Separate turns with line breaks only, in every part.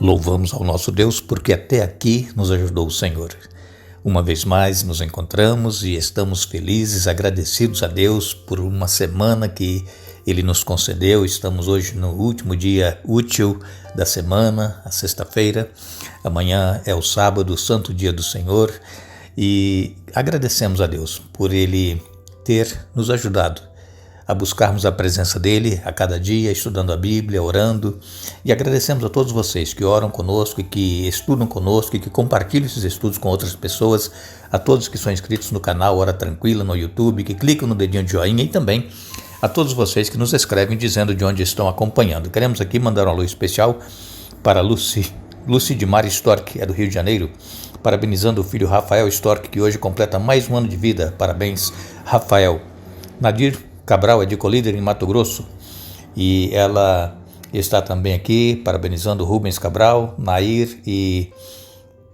Louvamos ao nosso Deus porque até aqui nos ajudou o Senhor. Uma vez mais nos encontramos e estamos felizes, agradecidos a Deus por uma semana que Ele nos concedeu. Estamos hoje no último dia útil da semana, a sexta-feira. Amanhã é o sábado, o santo dia do Senhor. E agradecemos a Deus por Ele ter nos ajudado a buscarmos a presença dEle a cada dia, estudando a Bíblia, orando. E agradecemos a todos vocês que oram conosco e que estudam conosco e que compartilham esses estudos com outras pessoas, a todos que são inscritos no canal Hora Tranquila no YouTube, que clicam no dedinho de joinha e também a todos vocês que nos escrevem dizendo de onde estão acompanhando. Queremos aqui mandar um alô especial para Lucy de Mar Stork, é do Rio de Janeiro, parabenizando o filho Rafael Stork, que hoje completa mais um ano de vida. Parabéns, Rafael. Nadir Cabral é de Colíder, em Mato Grosso, e ela está também aqui parabenizando Rubens Cabral, Nair e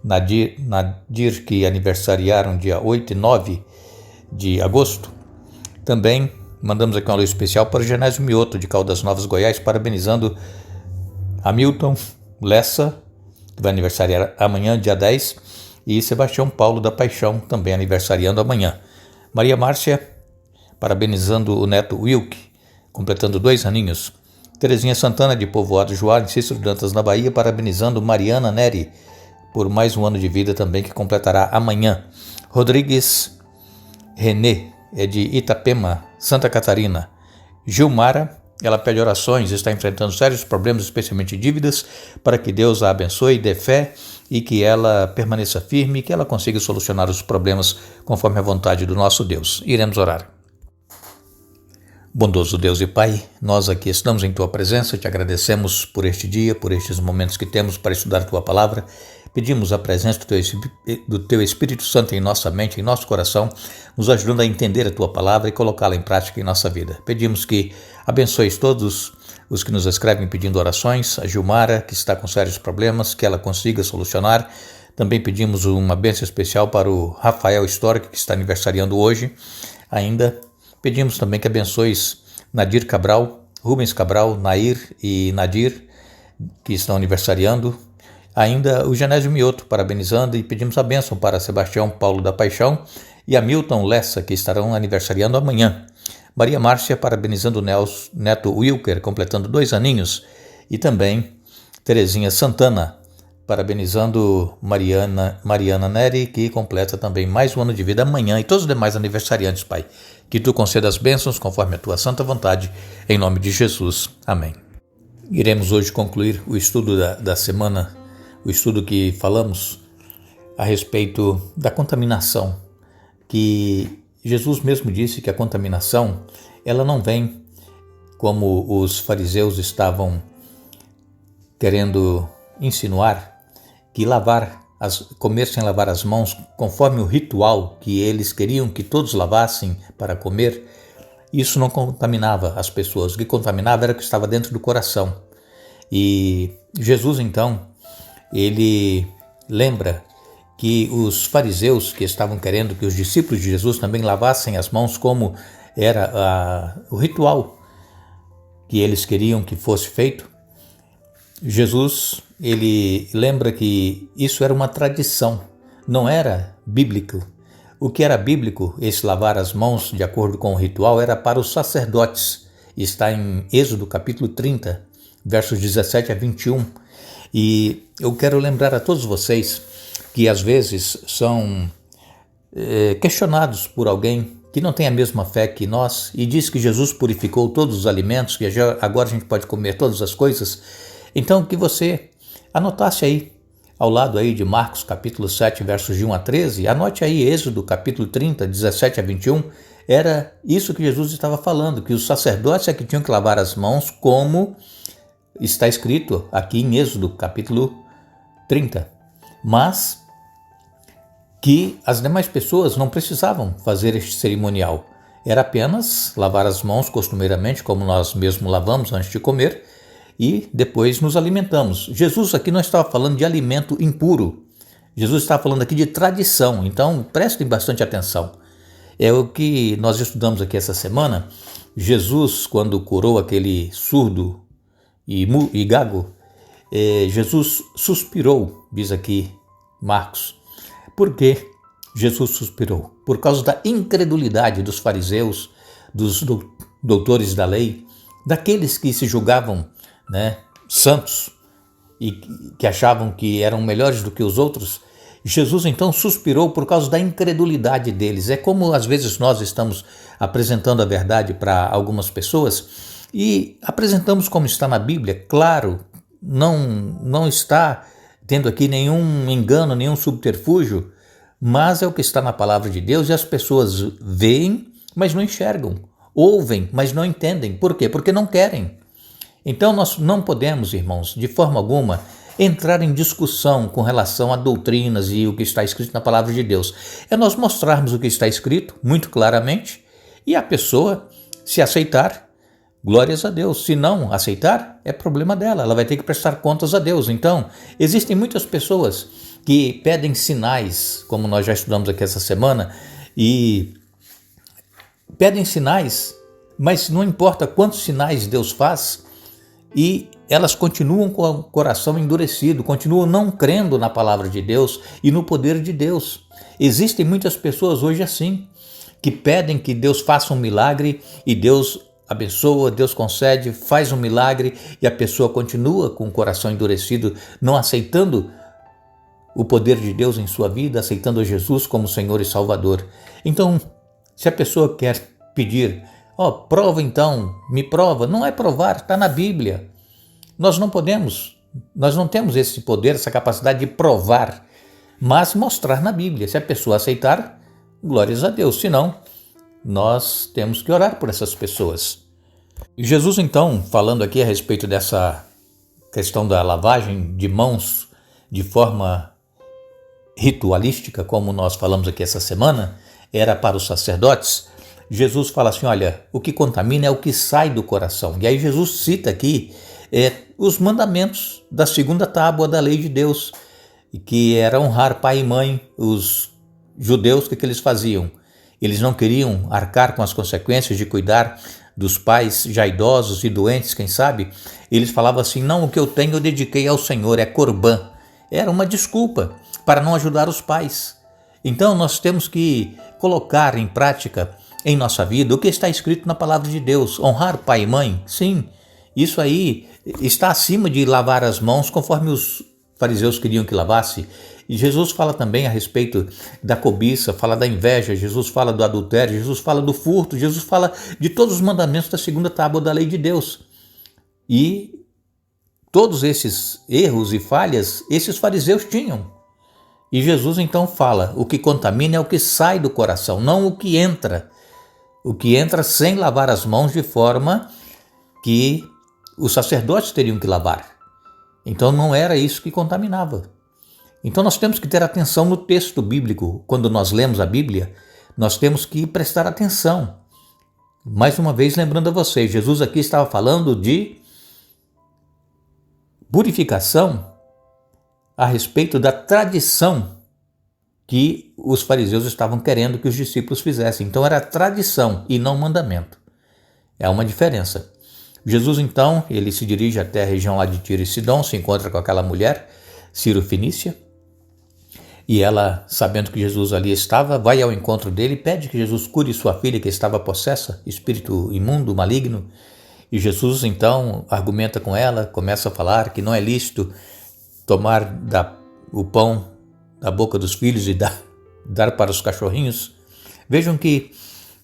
Nadir, que aniversariaram dia 8 e 9 de agosto. Também mandamos aqui um alô especial para o Genésio Mioto, de Caldas Novas, Goiás, parabenizando Hamilton Lessa, que vai aniversariar amanhã, dia 10, e Sebastião Paulo da Paixão, também aniversariando amanhã. Maria Márcia, parabenizando o neto Wilk, completando 2 aninhos. Terezinha Santana, de Povoado Joá, em Cícero Dantas, na Bahia, parabenizando Mariana Neri por mais um ano de vida também, que completará amanhã. Rodrigues Renê, é de Itapema, Santa Catarina. Gilmara, ela pede orações, está enfrentando sérios problemas, especialmente dívidas, para que Deus a abençoe, dê fé e que ela permaneça firme e que ela consiga solucionar os problemas conforme a vontade do nosso Deus. Iremos orar. Bondoso Deus e Pai, nós aqui estamos em Tua presença, te agradecemos por este dia, por estes momentos que temos para estudar Tua Palavra. Pedimos a presença do Teu Espírito Santo em nossa mente, em nosso coração, nos ajudando a entender a Tua Palavra e colocá-la em prática em nossa vida. Pedimos que abençoes todos os que nos escrevem pedindo orações, a Gilmara, que está com sérios problemas, que ela consiga solucionar. Também pedimos uma bênção especial para o Rafael Stork, que está aniversariando hoje. Ainda pedimos também que abençoes Nadir Cabral, Rubens Cabral, Nair e Nadir, que estão aniversariando. Ainda o Genésio Mioto, parabenizando, e pedimos a bênção para Sebastião Paulo da Paixão e Hamilton Lessa, que estarão aniversariando amanhã. Maria Márcia, parabenizando o neto Wilker, completando 2 aninhos. E também Terezinha Santana, parabenizando Mariana Neri, que completa também mais um ano de vida amanhã, e todos os demais aniversariantes, Pai. Que Tu conceda as bênçãos conforme a Tua santa vontade, em nome de Jesus. Amém. Iremos hoje concluir o estudo da semana, o estudo que falamos a respeito da contaminação, que Jesus mesmo disse que a contaminação, ela não vem como os fariseus estavam querendo insinuar, que comer sem lavar as mãos, conforme o ritual que eles queriam que todos lavassem para comer, isso não contaminava as pessoas. O que contaminava era o que estava dentro do coração. E Jesus, então, ele lembra que os fariseus que estavam querendo que os discípulos de Jesus também lavassem as mãos, como era o ritual que eles queriam que fosse feito, Jesus, ele lembra que isso era uma tradição, não era bíblico. O que era bíblico, esse lavar as mãos de acordo com o ritual, era para os sacerdotes. Está em Êxodo capítulo 30, versos 17 a 21. E eu quero lembrar a todos vocês que às vezes são questionados por alguém que não tem a mesma fé que nós e diz que Jesus purificou todos os alimentos, que agora a gente pode comer todas as coisas. Então, que você anotasse aí, ao lado aí de Marcos capítulo 7, versos de 1 a 13, anote aí Êxodo capítulo 30, 17 a 21, era isso que Jesus estava falando, que os sacerdotes é que tinham que lavar as mãos, como está escrito aqui em Êxodo capítulo 30, mas que as demais pessoas não precisavam fazer este cerimonial, era apenas lavar as mãos costumeiramente, como nós mesmos lavamos antes de comer, e depois nos alimentamos. Jesus aqui não estava falando de alimento impuro, Jesus está falando aqui de tradição, então prestem bastante atenção. É o que nós estudamos aqui essa semana. Jesus, quando curou aquele surdo e gago, Jesus suspirou, diz aqui Marcos. Por que Jesus suspirou? Por causa da incredulidade dos fariseus, dos doutores da lei, daqueles que se julgavam, santos e que achavam que eram melhores do que os outros. Jesus então suspirou por causa da incredulidade deles. É como às vezes nós estamos apresentando a verdade para algumas pessoas e apresentamos como está na Bíblia. Claro, não está tendo aqui nenhum engano, nenhum subterfúgio, mas é o que está na palavra de Deus e as pessoas veem, mas não enxergam, ouvem, mas não entendem. Por quê? Porque não querem. Então nós não podemos, irmãos, de forma alguma, entrar em discussão com relação a doutrinas e o que está escrito na palavra de Deus. É nós mostrarmos o que está escrito muito claramente e a pessoa, se aceitar, glórias a Deus. Se não aceitar, é problema dela, ela vai ter que prestar contas a Deus. Então, existem muitas pessoas que pedem sinais, como nós já estudamos aqui essa semana, e pedem sinais, mas não importa quantos sinais Deus faz, e elas continuam com o coração endurecido, continuam não crendo na palavra de Deus e no poder de Deus. Existem muitas pessoas hoje assim, que pedem que Deus faça um milagre e Deus abençoa, Deus concede, faz um milagre e a pessoa continua com o coração endurecido, não aceitando o poder de Deus em sua vida, aceitando Jesus como Senhor e Salvador. Então, se a pessoa quer pedir, prova então, me prova, não é provar, está na Bíblia. Nós não temos esse poder, essa capacidade de provar, mas mostrar na Bíblia. Se a pessoa aceitar, glórias a Deus. Se não, nós temos que orar por essas pessoas. E Jesus, então, falando aqui a respeito dessa questão da lavagem de mãos de forma ritualística, como nós falamos aqui essa semana, era para os sacerdotes. Jesus fala assim, olha, o que contamina é o que sai do coração. E aí Jesus cita aqui os mandamentos da segunda tábua da lei de Deus, que era honrar pai e mãe. Os judeus, o que eles faziam? Eles não queriam arcar com as consequências de cuidar dos pais já idosos e doentes, quem sabe? Eles falavam assim, não, o que eu tenho eu dediquei ao Senhor, é corbã. Era uma desculpa para não ajudar os pais. Então nós temos que colocar em prática em nossa vida o que está escrito na palavra de Deus. Honrar pai e mãe, sim, isso aí está acima de lavar as mãos conforme os fariseus queriam que lavasse. E Jesus fala também a respeito da cobiça, fala da inveja, Jesus fala do adultério, Jesus fala do furto, Jesus fala de todos os mandamentos da segunda tábua da lei de Deus. E todos esses erros e falhas, esses fariseus tinham. E Jesus então fala, o que contamina é o que sai do coração, não o que entra. O que entra sem lavar as mãos de forma que os sacerdotes teriam que lavar. Então não era isso que contaminava. Então nós temos que ter atenção no texto bíblico. Quando nós lemos a Bíblia, nós temos que prestar atenção. Mais uma vez lembrando a vocês, Jesus aqui estava falando de purificação a respeito da tradição que os fariseus estavam querendo que os discípulos fizessem. Então era tradição e não mandamento. É uma diferença. Jesus então, ele se dirige até a região lá de Tiro e Sidom, se encontra com aquela mulher, Ciro-Fenícia, e ela, sabendo que Jesus ali estava, vai ao encontro dele e pede que Jesus cure sua filha que estava possessa, espírito imundo, maligno. E Jesus então argumenta com ela, começa a falar que não é lícito tomar o pão da boca dos filhos e dar para os cachorrinhos. Vejam que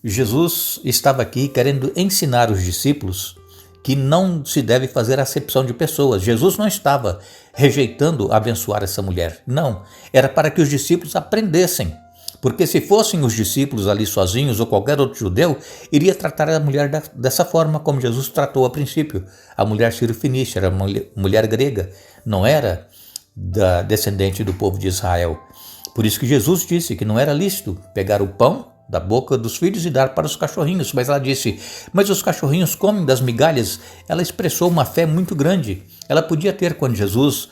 Jesus estava aqui querendo ensinar os discípulos que não se deve fazer acepção de pessoas. Jesus não estava rejeitando abençoar essa mulher. Não, era para que os discípulos aprendessem. Porque se fossem os discípulos ali sozinhos ou qualquer outro judeu, iria tratar a mulher dessa forma como Jesus tratou a princípio. A mulher Ciro-Fenícia era uma mulher grega, não era descendente do povo de Israel. Por isso que Jesus disse que não era lícito pegar o pão da boca dos filhos e dar para os cachorrinhos. Mas ela disse, mas os cachorrinhos comem das migalhas. Ela expressou uma fé muito grande. Ela podia ter quando Jesus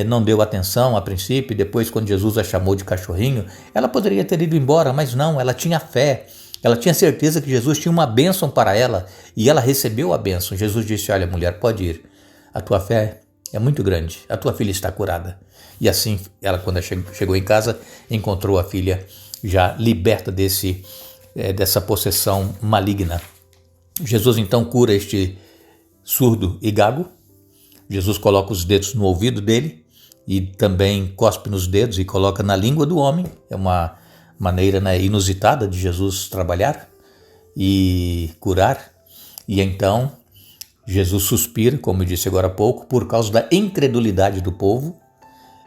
não deu atenção a princípio, e depois quando Jesus a chamou de cachorrinho, ela poderia ter ido embora, mas não, ela tinha fé. Ela tinha certeza que Jesus tinha uma bênção para ela e ela recebeu a bênção. Jesus disse, olha mulher, pode ir, a tua fé é muito grande, a tua filha está curada. E assim, ela quando chegou em casa, encontrou a filha já liberta dessa possessão maligna. Jesus então cura este surdo e gago. Jesus coloca os dedos no ouvido dele e também cospe nos dedos e coloca na língua do homem. É uma maneira, né, inusitada de Jesus trabalhar e curar. E então Jesus suspira, como eu disse agora há pouco, por causa da incredulidade do povo.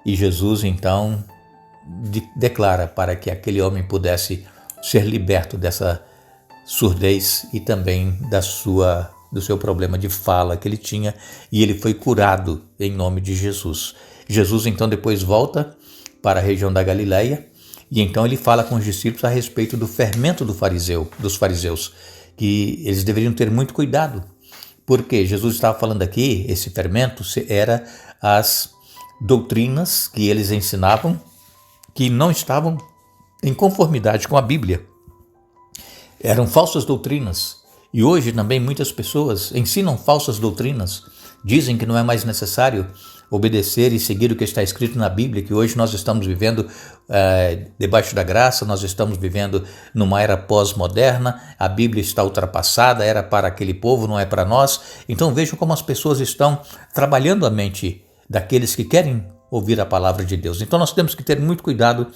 E Jesus então declara para que aquele homem pudesse ser liberto dessa surdez e também do seu problema de fala que ele tinha, e ele foi curado em nome de Jesus. Jesus então depois volta para a região da Galileia e então ele fala com os discípulos a respeito do fermento dos fariseus, que eles deveriam ter muito cuidado, porque Jesus estava falando aqui, esse fermento era as doutrinas que eles ensinavam que não estavam em conformidade com a Bíblia. Eram falsas doutrinas. E hoje também muitas pessoas ensinam falsas doutrinas, dizem que não é mais necessário obedecer e seguir o que está escrito na Bíblia, que hoje nós estamos vivendo debaixo da graça, nós estamos vivendo numa era pós-moderna, a Bíblia está ultrapassada, era para aquele povo, não é para nós. Então vejam como as pessoas estão trabalhando a mente daqueles que querem ouvir a palavra de Deus. Então nós temos que ter muito cuidado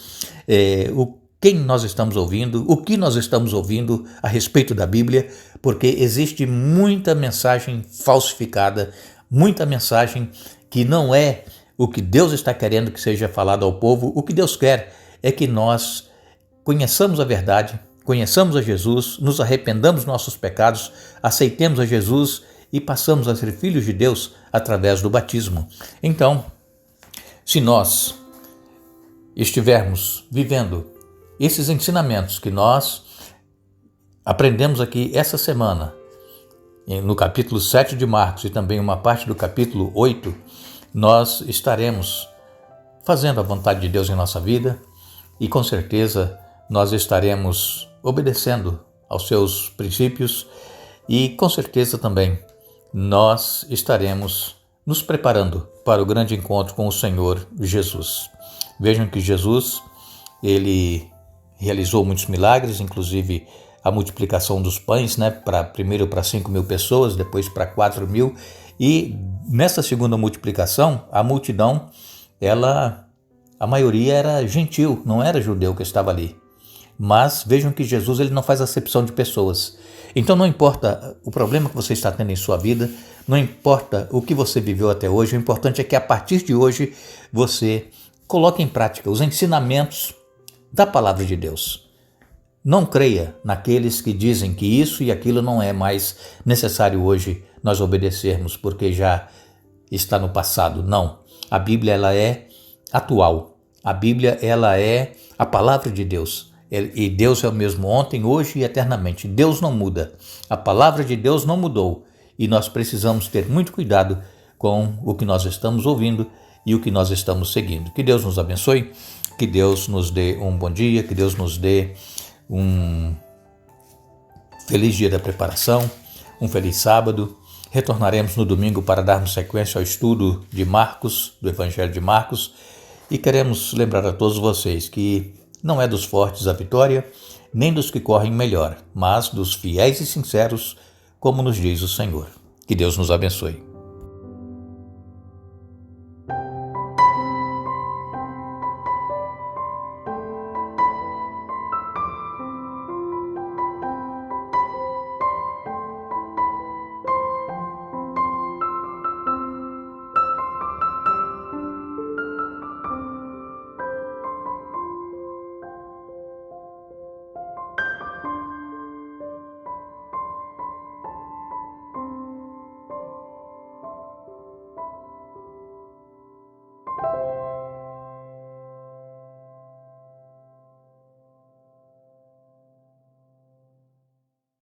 quem nós estamos ouvindo, o que nós estamos ouvindo a respeito da Bíblia, porque existe muita mensagem falsificada, muita mensagem que não é o que Deus está querendo que seja falado ao povo. O que Deus quer é que nós conheçamos a verdade, conheçamos a Jesus, nos arrependamos dos nossos pecados, aceitemos a Jesus e passamos a ser filhos de Deus através do batismo. Então, se nós estivermos vivendo esses ensinamentos que nós aprendemos aqui essa semana, no capítulo 7 de Marcos e também uma parte do capítulo 8, nós estaremos fazendo a vontade de Deus em nossa vida e com certeza nós estaremos obedecendo aos seus princípios e com certeza também nós estaremos nos preparando para o grande encontro com o Senhor Jesus. Vejam que Jesus, ele realizou muitos milagres, inclusive a multiplicação dos pães, né, primeiro para 5.000 pessoas, depois para 4.000, e nessa segunda multiplicação, a multidão, a maioria era gentil, não era judeu que estava ali. Mas vejam que Jesus ele não faz acepção de pessoas. Então não importa o problema que você está tendo em sua vida, não importa o que você viveu até hoje, o importante é que a partir de hoje você coloque em prática os ensinamentos da palavra de Deus. Não creia naqueles que dizem que isso e aquilo não é mais necessário hoje nós obedecermos, porque já está no passado. Não. A Bíblia ela é atual. A Bíblia ela é a palavra de Deus. E Deus é o mesmo ontem, hoje e eternamente. Deus não muda. A palavra de Deus não mudou. E nós precisamos ter muito cuidado com o que nós estamos ouvindo e o que nós estamos seguindo. Que Deus nos abençoe, que Deus nos dê um bom dia, que Deus nos dê um feliz dia da preparação, um feliz sábado. Retornaremos no domingo para darmos sequência ao estudo de Marcos, do Evangelho de Marcos, e queremos lembrar a todos vocês que não é dos fortes a vitória, nem dos que correm melhor, mas dos fiéis e sinceros, como nos diz o Senhor. Que Deus nos abençoe.